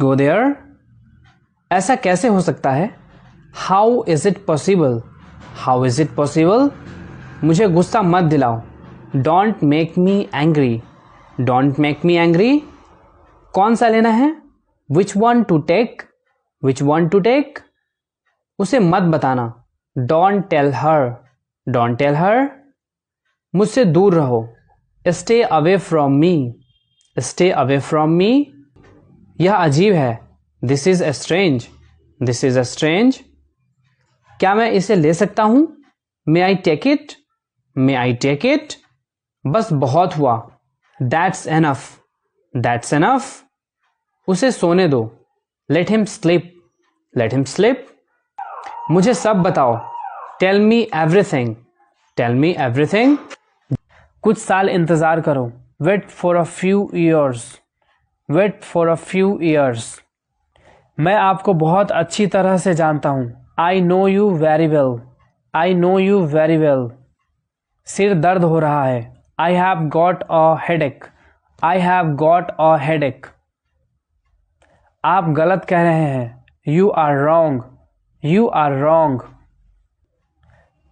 Go there. ऐसा कैसे हो सकता है? How is it possible? How is it possible? मुझे गुस्सा मत दिलाओ। Don't make me angry. Don't make me angry. कौन सा लेना है? Which one to take. Which one to take. उसे मत बताना। Don't tell her. Don't tell her. मुझसे दूर रहो। Stay away from me. Stay away from me. यह अजीब है। This is strange. This is strange. क्या मैं इसे ले सकता हूं? May I take it? May I take it? बस बहुत हुआ। That's enough. That's enough. उसे सोने दो। Let him sleep. Let him sleep. मुझे सब बताओ। Tell me everything. Tell me everything. कुछ साल इंतजार करो। Wait for a few years. Wait for a few years. मैं आपको बहुत अच्छी तरह से जानता हूं। I know you very well. I know you very well. सिर दर्द हो रहा है। I have got a headache. I have got a headache. आप गलत कह रहे हैं। You are wrong. You are wrong.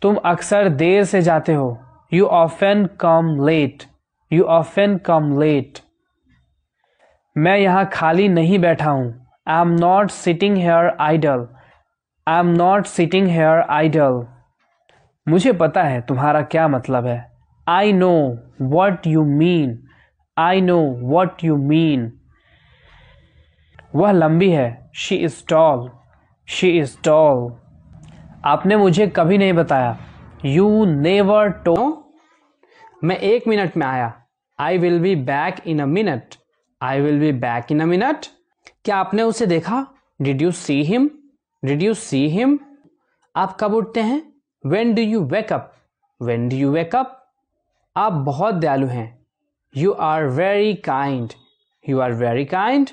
तुम अक्सर देर से जाते हो। You often come late. You often come late. मैं यहाँ खाली नहीं बैठा हूँ। I am not sitting here idle. I am not sitting here idle. मुझे पता है तुम्हारा क्या मतलब है। I know what you mean. I know what you mean. वह लंबी है। She is tall. She is tall. आपने मुझे कभी नहीं बताया। You never told. मैं 1 मिनट में आया। I will be back in a minute. I will be back in a minute. क्या आपने उसे देखा? Did you see him? Did you see him? आप कब उठते हैं? When do you wake up? When do you wake up? आप बहुत दयालु हैं। You are very kind. You are very kind.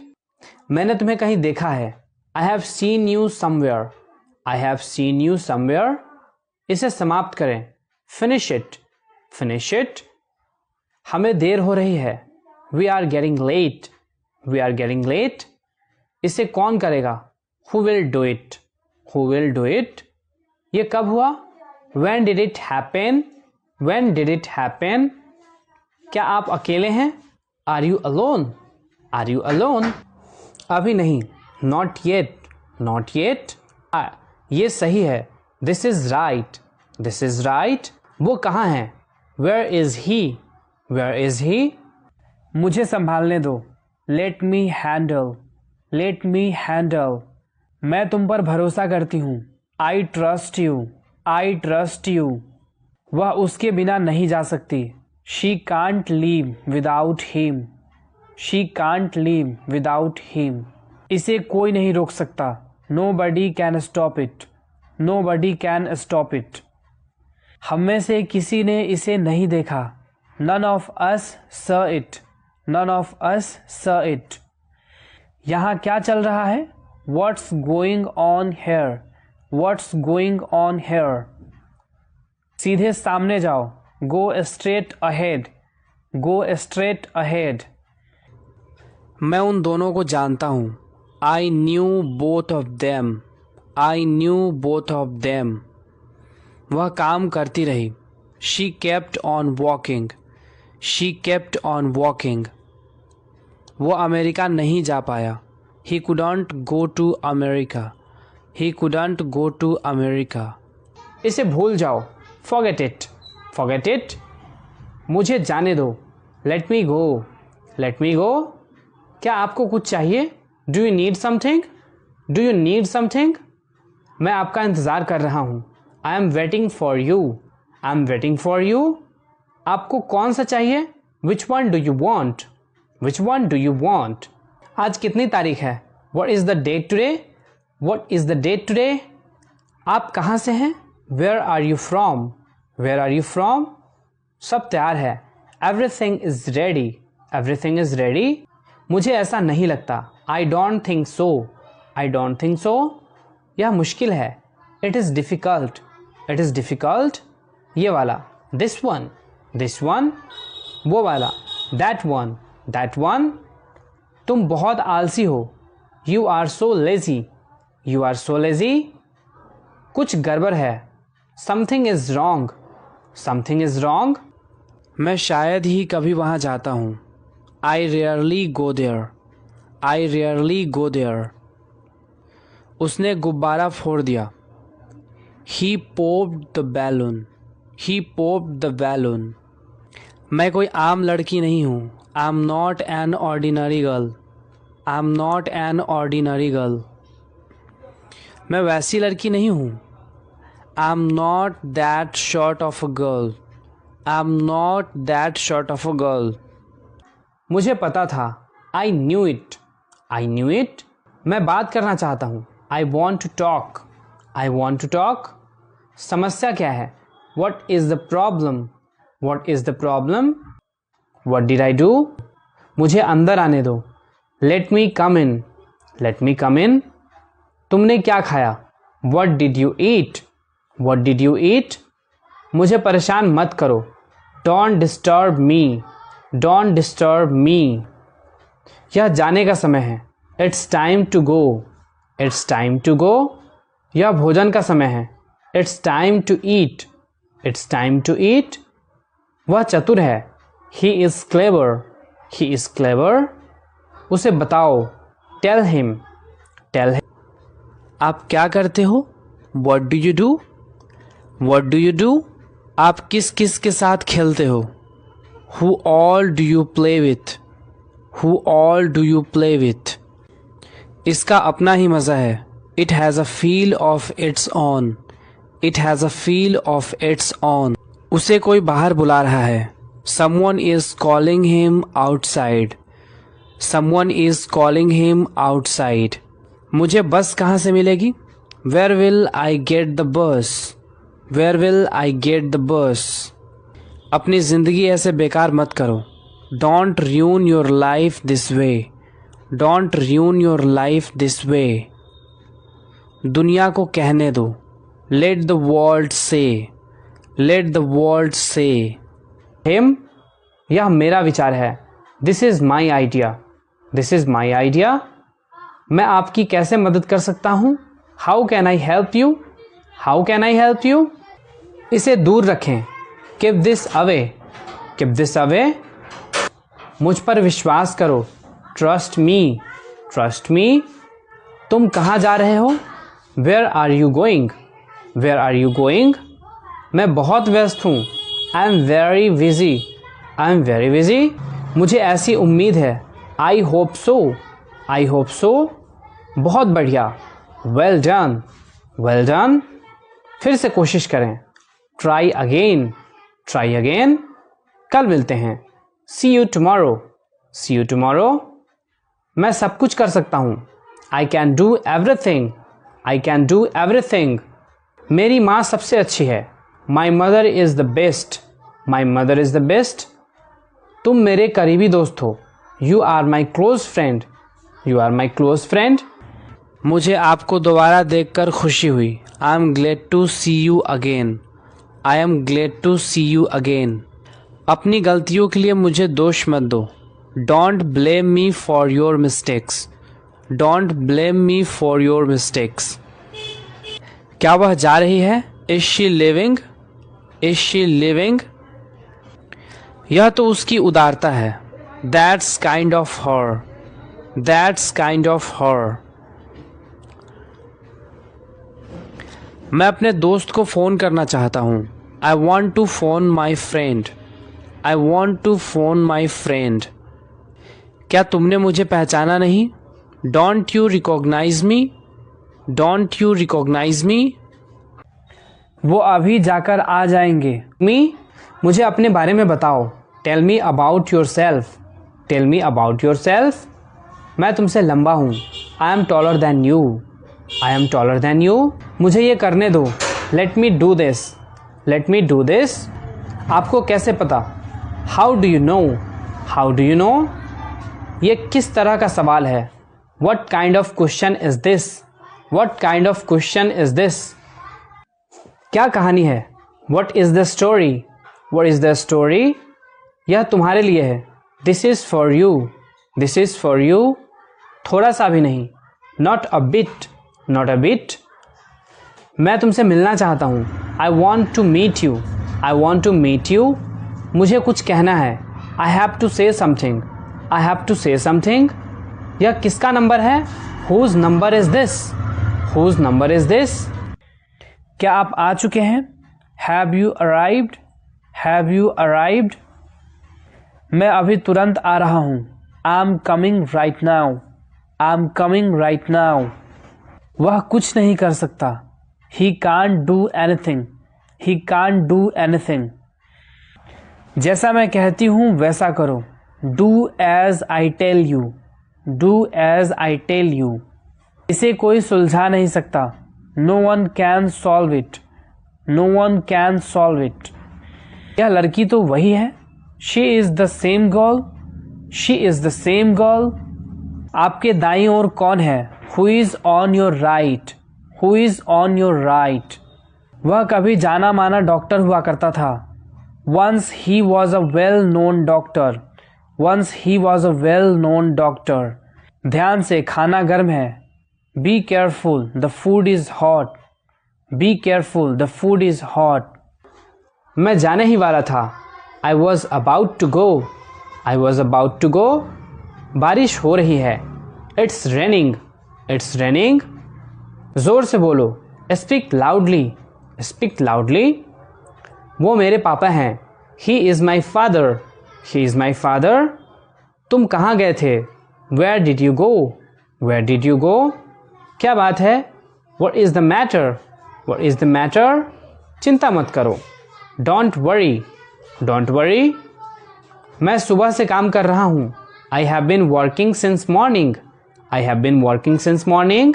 मैंने तुम्हें कहीं देखा है। I have seen you somewhere. I have seen you somewhere. इसे समाप्त करें। Finish it. Finish it. हमें देर हो रही है। We are getting late. We are getting late. इसे कौन करेगा? Who will do it? Who will do it? ये कब हुआ? When did it happen? When did it happen? क्या आप अकेले हैं? Are you alone? Are you alone? अभी नहीं। Not yet. Not yet. ये सही है। This is right. This is right. वो कहाँ है? Where is he? Where is he? मुझे संभालने दो। Let me handle. Let me handle. मैं तुम पर भरोसा करती हूँ। I trust you. I trust you. वह उसके बिना नहीं जा सकती। She can't leave without him. She can't leave without him. इसे कोई नहीं रोक सकता। Nobody can stop it. Nobody can stop it. हम में से किसी ने इसे नहीं देखा। None of us saw it. None of us saw it. यहाँ क्या चल रहा है? What's going on here? What's going on here? सीधे सामने जाओ। Go straight ahead. Go straight ahead. मैं उन दोनों को जानता हूँ। I knew both of them. I knew both of them. वह काम करती रही। She kept on walking. She kept on walking. वो अमेरिका नहीं जा पाया। He couldn't go to America. He couldn't go to America. इसे भूल जाओ। Forget it. Forget it. मुझे जाने दो। Let me go. Let me go. क्या आपको कुछ चाहिए? Do you need something? Do you need something? मैं आपका इंतज़ार कर रहा हूँ। I am waiting for you. I am waiting for you. आपको कौन सा चाहिए? Which one do you want? Which one do you want? आज कितनी तारीख है? What is the date today? What is the date today? आप कहाँ से हैं? Where are you from? Where are you from? सब तैयार है। Everything is ready. Everything is ready. मुझे ऐसा नहीं लगता। I don't think so. I don't think so. यह मुश्किल है। It is difficult. It is difficult. ये वाला। This one. This one. वो वाला। That one. That one. तुम बहुत आलसी हो। You are so lazy, you are so lazy. कुछ गड़बड़ है, something is wrong, something is wrong. मैं शायद ही कभी वहाँ जाता हूँ, I rarely go there, I rarely go there. उसने गुब्बारा फोड़ दिया, he popped the balloon, he popped the balloon. मैं कोई आम लड़की नहीं हूँ, I am not an ordinary girl, I am not an ordinary girl. मैं वैसी लड़की नहीं हूँ, I am not that short of a girl, I am not that short of a girl. मुझे पता था, I knew it, I knew it. मैं बात करना चाहता हूँ, I want to talk, I want to talk. समस्या क्या है, what is the problem, what is the problem. What did I do, मुझे अंदर आने दो, लेट मी कम इन, लेट मी कम इन। तुमने क्या खाया, what did you eat, what did you eat. मुझे परेशान मत करो, don't disturb me, don't disturb me. यह जाने का समय है, it's time to go, it's time to go. यह भोजन का समय है, it's time to eat, it's time to eat. वह चतुर है, he is clever, he is clever. उसे बताओ, टेल हिम, टेल हिम। आप क्या करते हो, what do you do, what do you do. आप किस किस के साथ खेलते हो, who all do you play with, who all do you play with. इसका अपना ही मज़ा है, it has a feel of its on, it has a feel of its on. उसे कोई बाहर बुला रहा है, someone is calling him outside, someone is calling him outside. मुझे बस कहाँ से मिलेगी, where will I get the bus, where will I get the bus. अपनी ज़िंदगी ऐसे बेकार मत करो, don't ruin your life this way, don't ruin your life this way. दुनिया को कहने दो, let the world say, let the world say. Him, यह मेरा विचार है, this is my idea, this is my idea. मैं आपकी कैसे मदद कर सकता हूँ, how can I help you, how can I help you. इसे दूर रखें, keep this away, keep this away. मुझ पर विश्वास करो, ट्रस्ट मी, ट्रस्ट मी। तुम कहाँ जा रहे हो, where are you going, where are you going. मैं बहुत व्यस्त हूँ, I am very busy, I am very busy. मुझे ऐसी उम्मीद है, I hope so, I hope so. बहुत बढ़िया, वेल डन, वेल डन। फिर से कोशिश करें, ट्राई अगेन, ट्राई अगेन। कल मिलते हैं, see you tomorrow, see you tomorrow. मैं सब कुछ कर सकता हूँ, I can do everything, I can do everything. मेरी माँ सबसे अच्छी है, my mother is the best, my mother is the best. तुम मेरे करीबी दोस्त हो, you are my close friend, you are my close friend. मुझे आपको दोबारा देखकर खुशी हुई, I am glad to see you again, I am glad to see you again. अपनी गलतियों के लिए मुझे दोष मत दो, don't blame me for your mistakes, don't blame me for your mistakes. क्या वह जा रही है, is she leaving, is she leaving. यह तो उसकी उदारता है, that's kind of her, that's kind of her. मैं अपने दोस्त को फ़ोन करना चाहता हूँ, I want to phone my friend, I want to phone my friend. क्या तुमने मुझे पहचाना नहीं, don't you recognise me, don't you recognise me. वो अभी जाकर आ जाएंगे। मी, मुझे अपने बारे में बताओ, tell me about yourself, tell me about yourself. मैं तुमसे लंबा हूँ, I am taller than you, I am taller than you. मुझे ये करने दो, let me do this, let me do this. आपको कैसे पता, how do you know, how do you know. ये किस तरह का सवाल है, what kind of question is this, what kind of question is this. क्या कहानी है, what is the story, what is the story. यह तुम्हारे लिए है, this is for you, this is for you. थोड़ा सा भी नहीं, not a bit, not a bit. मैं तुमसे मिलना चाहता हूँ। I want to meet you, I want to meet you. मुझे कुछ कहना है। I have to say something, I have to say something. यह किसका नंबर है? Whose number is this, whose number is this. क्या आप आ चुके हैं? Have you arrived, have you arrived. मैं अभी तुरंत आ रहा हूँ। I am coming right now, I am coming right now. वह कुछ नहीं कर सकता। He can't do anything, he can't do anything. जैसा मैं कहती हूँ वैसा करो। Do as I tell you, do as I tell you. इसे कोई सुलझा नहीं सकता। No one can solve it, no one can solve it. यह लड़की तो वही है। She is the same girl, she is the same girl. आपके दाईं ओर कौन है? Who is on your right, who is on your right. वह कभी जाना माना डॉक्टर हुआ करता था। Once he was a well known doctor, once he was a well known doctor. ध्यान से, खाना गर्म है। Be careful, the food is hot, be careful, the food is hot. मैं जाने ही वाला था। I was about to go, I was about to go. बारिश हो रही है। It's raining, it's raining. जोर से बोलो। Speak loudly, speak loudly. वो मेरे पापा हैं। He is my father, he is my father. तुम कहाँ गए थे? Where did you go, where did you go. क्या बात है? What is the matter, what is the matter. चिंता मत करो। Don't worry, don't worry. मैं सुबह से काम कर रहा हूँ। I have been working since morning, I have been working since morning.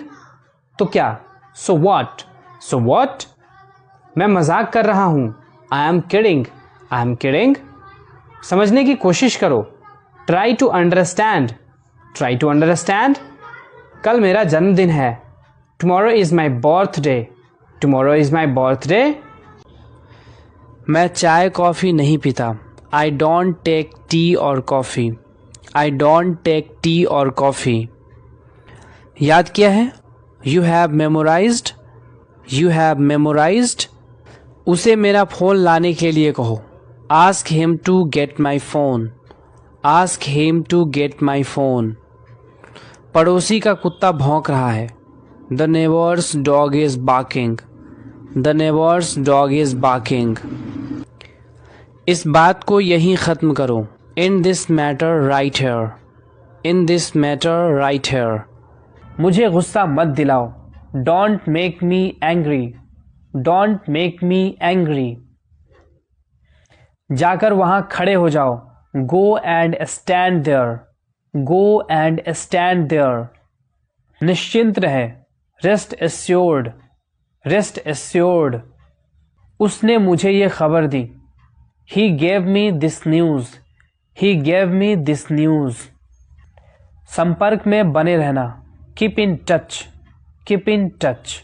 तो क्या? So what, so what. मैं मजाक कर रहा हूँ। I am kidding, I am kidding. समझने की कोशिश करो। Try to understand, try to understand. कल मेरा जन्मदिन है। Tomorrow is my birthday, tomorrow is my birthday. मैं चाय कॉफ़ी नहीं पीता। आई डोंट टेक टी और coffee, I don't take tea और कॉफ़ी। याद किया है? You have memorised, you have memorised. उसे मेरा फ़ोन लाने के लिए कहो। Ask him to get my phone, ask him to get my phone. पड़ोसी का कुत्ता भौंक रहा है। The neighbour's dog is barking, the neighbour's dog is barking. इस बात को यहीं ख़त्म करो। In this matter right here, in this matter right hair. मुझे गुस्सा मत दिलाओ। Don't make me angry, don't make me angry. जाकर वहाँ खड़े हो जाओ। Go and stand there, go and stand there. निश्चिंत रहे। Rest assured, rest assured. उसने मुझे ये खबर दी। He gave me this news, he gave me this news. संपर्क में बने रहना। Keep in touch, keep in touch.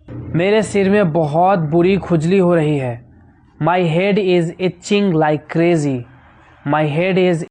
मेरे सिर में बहुत बुरी खुजली हो रही है। My head is itching like crazy, my head is